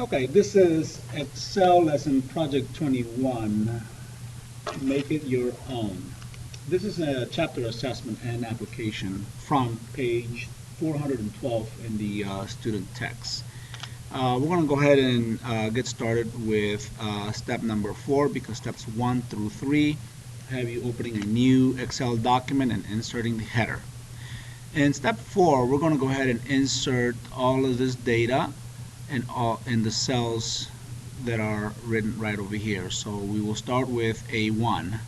Okay, this is Excel lesson Project 21. Make it your own. This is a chapter assessment and application from page 412 in the student text. We're going to go ahead and get started with step number 4 because steps 1 through 3 have you opening a new Excel document and inserting the header. In step 4, we're going to go ahead and insert all of this data and all in the cells that are written right over here. So we will start with A1.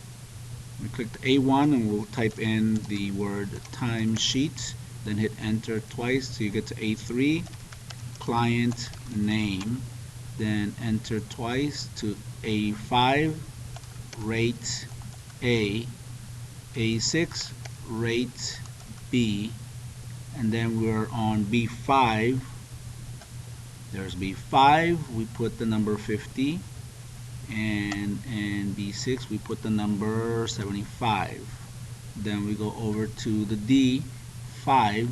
We click the A1 and we'll type in the word timesheet, then hit enter twice till you get to A3, client name, then enter twice to A5, rate A, A6, rate B, and then we're on B5. There's B5, we put the number 50, and in B6 we put the number 75. Then we go over to the D5,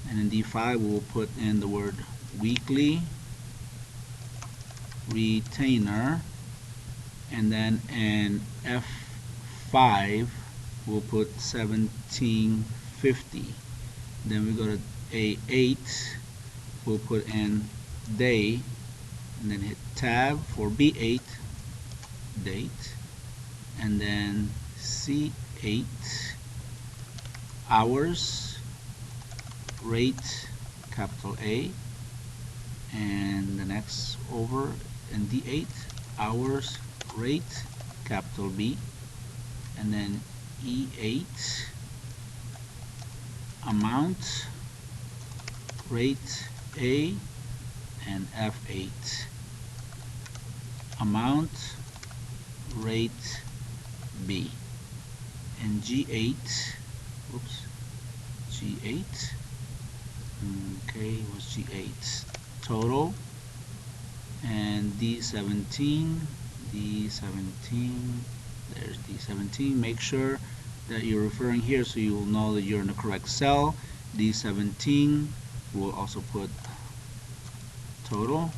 and in D5 we'll put in the word weekly, retainer, and then in F5 we'll put 1750. Then we go to A8, we'll put in day, and then hit tab for B8, date, and then C8, hours, rate, capital A, and the next over in D8, hours, rate, capital B, and then E8, amount, rate A, and F8, amount, rate B, and G8, oops, G8, okay, was G8, total, and D17, there's D17. Make sure that you're referring here so you will know that you're in the correct cell. D17, we'll also put total,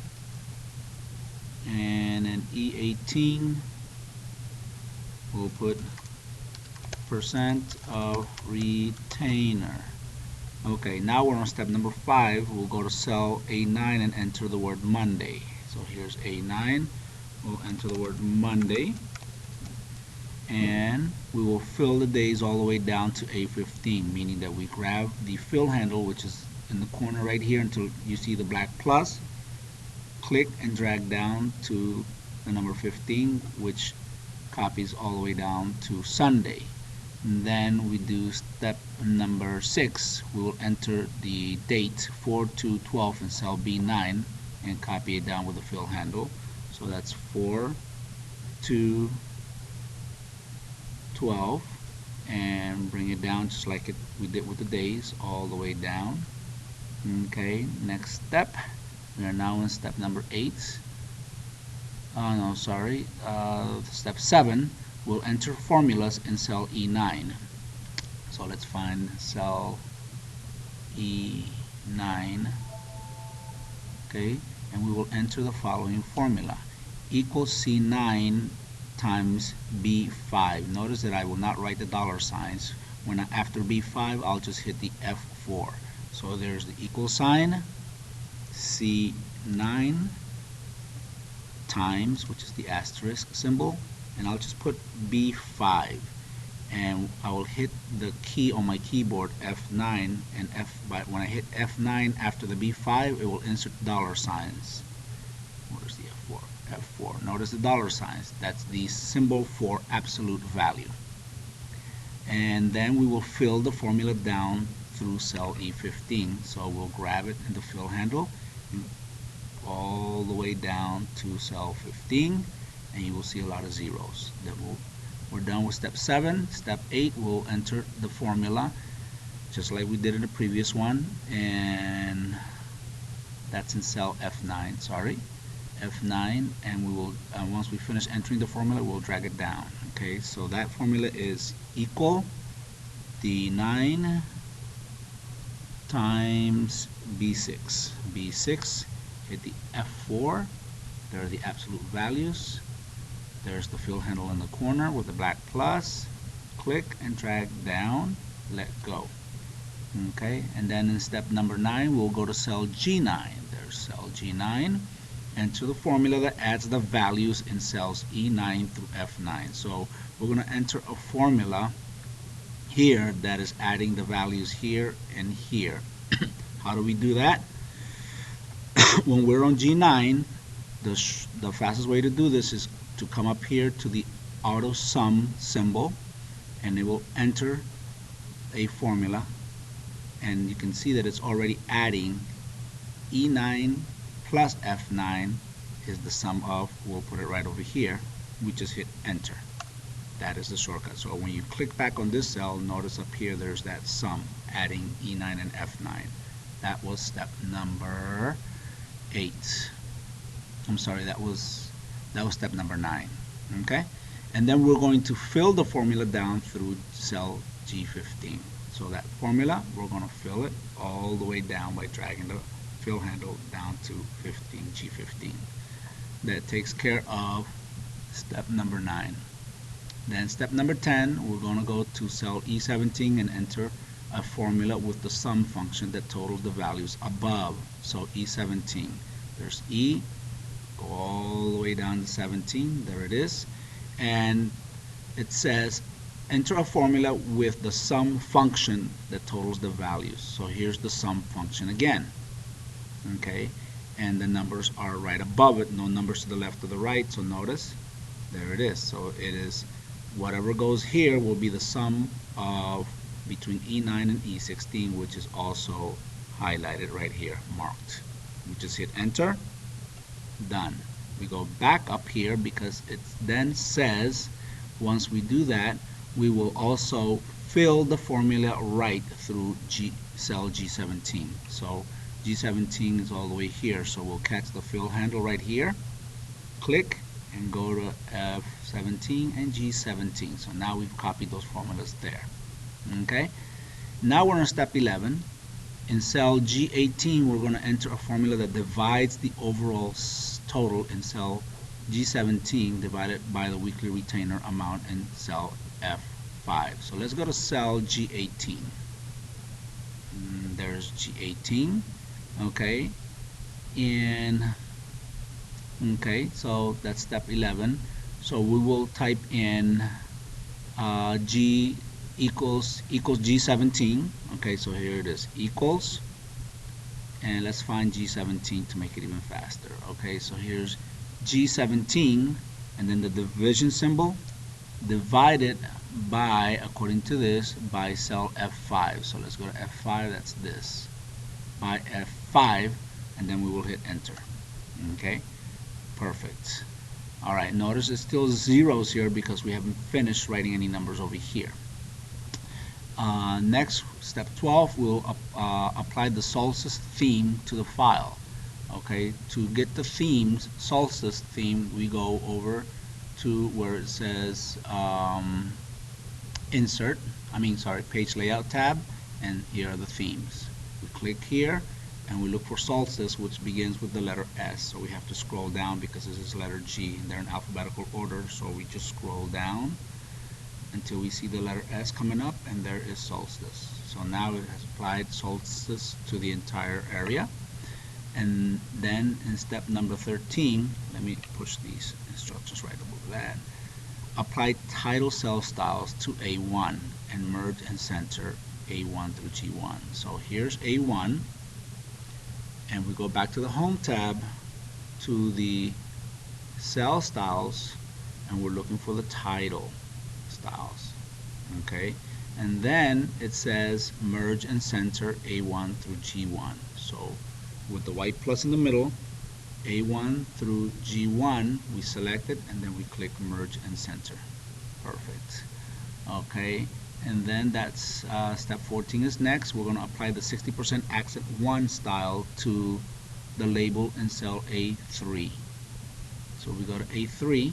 and in E18 we'll put percent of retainer. Okay, now we're on step number 5. We'll go to cell A9 and enter the word Monday. So here's A9, we'll enter the word Monday, and we will fill the days all the way down to A15, meaning that we grab the fill handle, which is in the corner right here until you see the black plus, click and drag down to the number 15, which copies all the way down to Sunday. And then we do step number 6. We will enter the date 4/2/12 in cell B9 and copy it down with the fill handle. So that's 4/2/12, and bring it down just like we did with the days, all the way down. Okay, next step. We are now in step number 8. Step 7. We'll enter formulas in cell E9. So let's find cell E9. Okay, and we will enter the following formula: equals C9 times B5. Notice that I will not write the dollar signs. After B5, I'll just hit the F4. So there's the equal sign, C9 times, which is the asterisk symbol, and I'll just put B5, and I will hit the key on my keyboard, F9, and when I hit F9 after the B5, it will insert dollar signs. Where's the F4? F4. Notice the dollar signs. That's the symbol for absolute value. And then we will fill the formula down through cell E15. So we'll grab it in the fill handle all the way down to cell 15, and you will see a lot of zeros. Then we're done with step 7. Step 8, we'll enter the formula just like we did in the previous one, and that's in cell F9, F9, and we will once we finish entering the formula, we'll drag it down. Okay, so that formula is equal D9 times B6. B6 hit the F4. There are the absolute values. There's the fill handle in the corner with the black plus. Click and drag down, let go. Okay, and then in step number 9, we'll go to cell G9. There's cell G9. Enter the formula that adds the values in cells E9 through F9. So we're going to enter a formula here that is adding the values here and here. How do we do that? When we're on G9, the fastest way to do this is to come up here to the auto sum symbol, and it will enter a formula, and you can see that it's already adding E9 plus F9 is the sum of, we'll put it right over here, we just hit enter. That is the shortcut. So when you click back on this cell, notice up here there's that sum adding E9 and F9. That was step number 8. I'm sorry, that was step number 9. Okay, and then we're going to fill the formula down through cell G15. So that formula, we're going to fill it all the way down by dragging the fill handle down to G15. That takes care of step number 9. Then step number 10, we're going to go to cell E17 and enter a formula with the sum function that totals the values above. So E17, there's E, go all the way down to 17, there it is, and it says enter a formula with the sum function that totals the values. So here's the sum function again, okay, and the numbers are right above it, no numbers to the left or the right. So notice, there it is. So it is whatever goes here will be the sum of between E9 and E16, which is also highlighted right here, marked. We just hit enter, done. We go back up here because it then says once we do that, we will also fill the formula right through cell G17. So G17 is all the way here, so we'll catch the fill handle right here, click and go to F17 and G17. So now we've copied those formulas there. Okay, now we're on step 11. In cell G18, we're going to enter a formula that divides the overall total in cell G17 divided by the weekly retainer amount in cell F5. So let's go to cell G18. There's G18. Okay, so that's step 11. So we will type in G equals G17. Okay, so here it is, equals, and let's find G17 to make it even faster. Okay, so here's G17, and then the division symbol divided by, according to this, by cell F5. So let's go to F5, that's this, by F5, and then we will hit enter. Okay, perfect. All right, notice it's still zeros here because we haven't finished writing any numbers over here. Next, step 12, we'll apply the Solstice theme to the file. Okay, to get the themes, Solstice theme, we go over to where it says page layout tab, and here are the themes. We click here and we look for Solstice, which begins with the letter S. So we have to scroll down because this is letter G and they're in alphabetical order, so we just scroll down until we see the letter S coming up, and there is Solstice. So now it has applied Solstice to the entire area. And then in step number 13, let me push these instructions right above that. Apply title cell styles to A1 and merge and center A1 through G1. So here's A1, and we go back to the Home tab to the cell styles, and we're looking for the title styles. Okay, and then it says merge and center A1 through G1. So with the white plus in the middle, A1 through G1, we select it and then we click merge and center. Perfect. Okay, and then that's step 14 is next. We're going to apply the 60% accent 1 style to the label in cell A3. So we go to A3,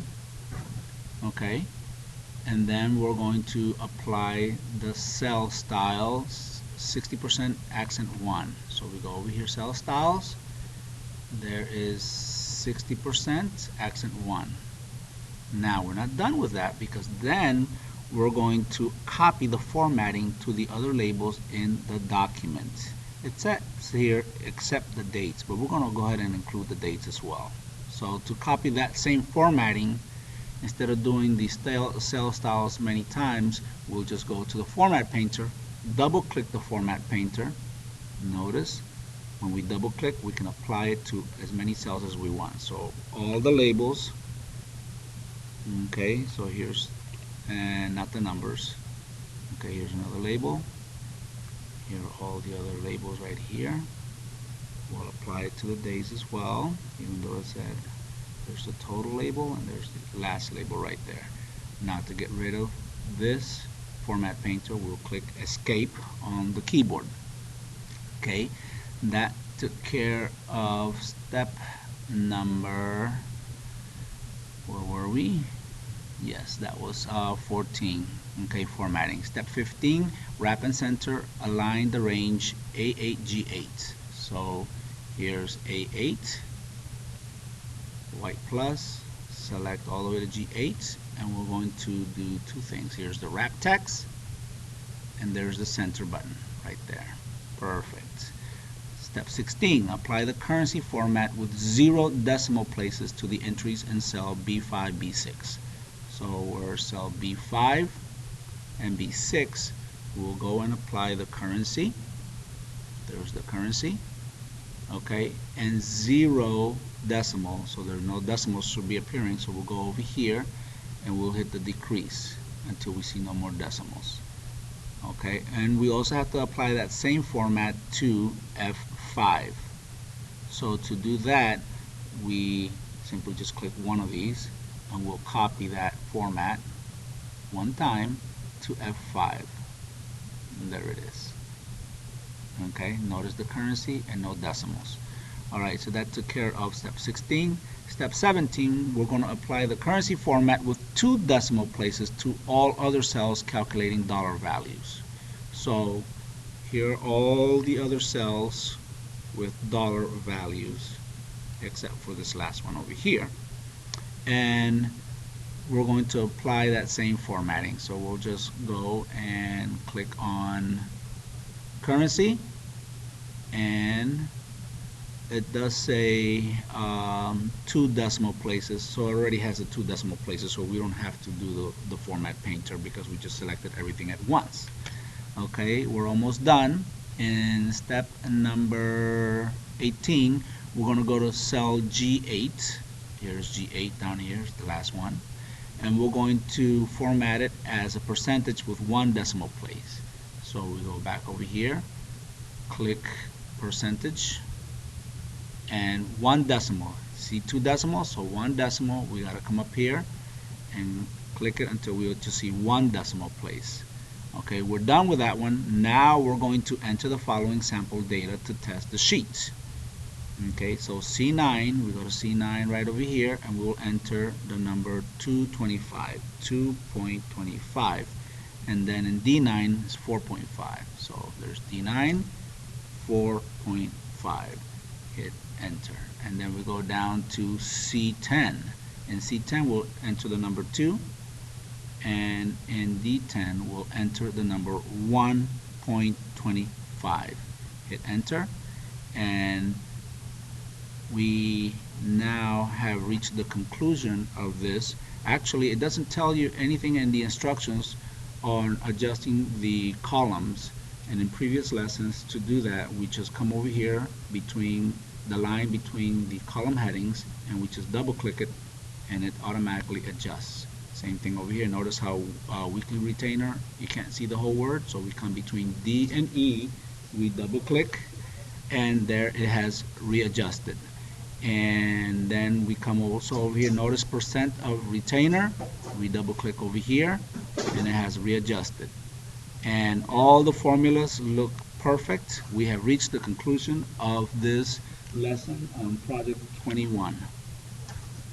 okay, and then we're going to apply the cell styles 60% accent 1. So we go over here, cell styles, There is 60% accent 1. Now we're not done with that, because then we're going to copy the formatting to the other labels in the document. It says here except the dates, but we're going to go ahead and include the dates as well. So to copy that same formatting, instead of doing the cell styles many times, we'll just go to the Format Painter, double click the Format Painter. Notice when we double click, we can apply it to as many cells as we want. So all the labels, okay, so here's, and not the numbers. Okay, here's another label. Here are all the other labels right here. We'll apply it to the days as well, even though it said there's the total label and there's the last label right there. Now to get rid of this Format Painter, we'll click Escape on the keyboard. Okay, that took care of step number, where were we? Yes, that was 14. Okay, formatting. Step 15, wrap and center, align the range A8, G8. So here's A8, white plus, select all the way to G8, and we're going to do two things. Here's the wrap text, and there's the center button right there. Perfect. Step 16, apply the currency format with 0 decimal places to the entries in cell B5, B6. So we're cell B5 and B6, we'll go and apply the currency. There's the currency. Okay, and 0 decimal, so there are no decimals should be appearing, so we'll go over here and we'll hit the decrease until we see no more decimals. Okay, and we also have to apply that same format to F5. So to do that, we simply just click one of these and we'll copy that format one time to F5. And there it is. Okay, notice the currency and no decimals. Alright, so that took care of step 16. Step 17, we're going to apply the currency format with 2 decimal places to all other cells calculating dollar values. So here are all the other cells with dollar values except for this last one over here. And we're going to apply that same formatting. So we'll just go and click on currency, and it does say 2 decimal places, so it already has the 2 decimal places, so we don't have to do the Format Painter because we just selected everything at once. Okay, we're almost done. In step number 18, we're going to go to cell G8. Here's G8 down here, is the last one, and we're going to format it as a percentage with 1 decimal place. So we go back over here, click percentage, and 1 decimal. See 2 decimals, so 1 decimal. We got to come up here and click it until we to see 1 decimal place. Okay, we're done with that one. Now we're going to enter the following sample data to test the sheet. Okay, so C9, we go to C9 right over here, and we'll enter the number 225, 2.25. And then in D9 is 4.5. So there's D9, 4.5. Hit enter. And then we go down to C10. In C10 we'll enter the number 2. And in D10 we'll enter the number 1.25. Hit enter. And we now have reached the conclusion of this. Actually, it doesn't tell you anything in the instructions on adjusting the columns, and in previous lessons to do that we just come over here between the line between the column headings and we just double click it and it automatically adjusts. Same thing over here. Notice how weekly retainer, you can't see the whole word, so we come between D and E, we double click, and there it has readjusted. And then we come also over here, notice percent of retainer, we double click over here and it has readjusted, and all the formulas look perfect. We have reached the conclusion of this lesson on Project 21.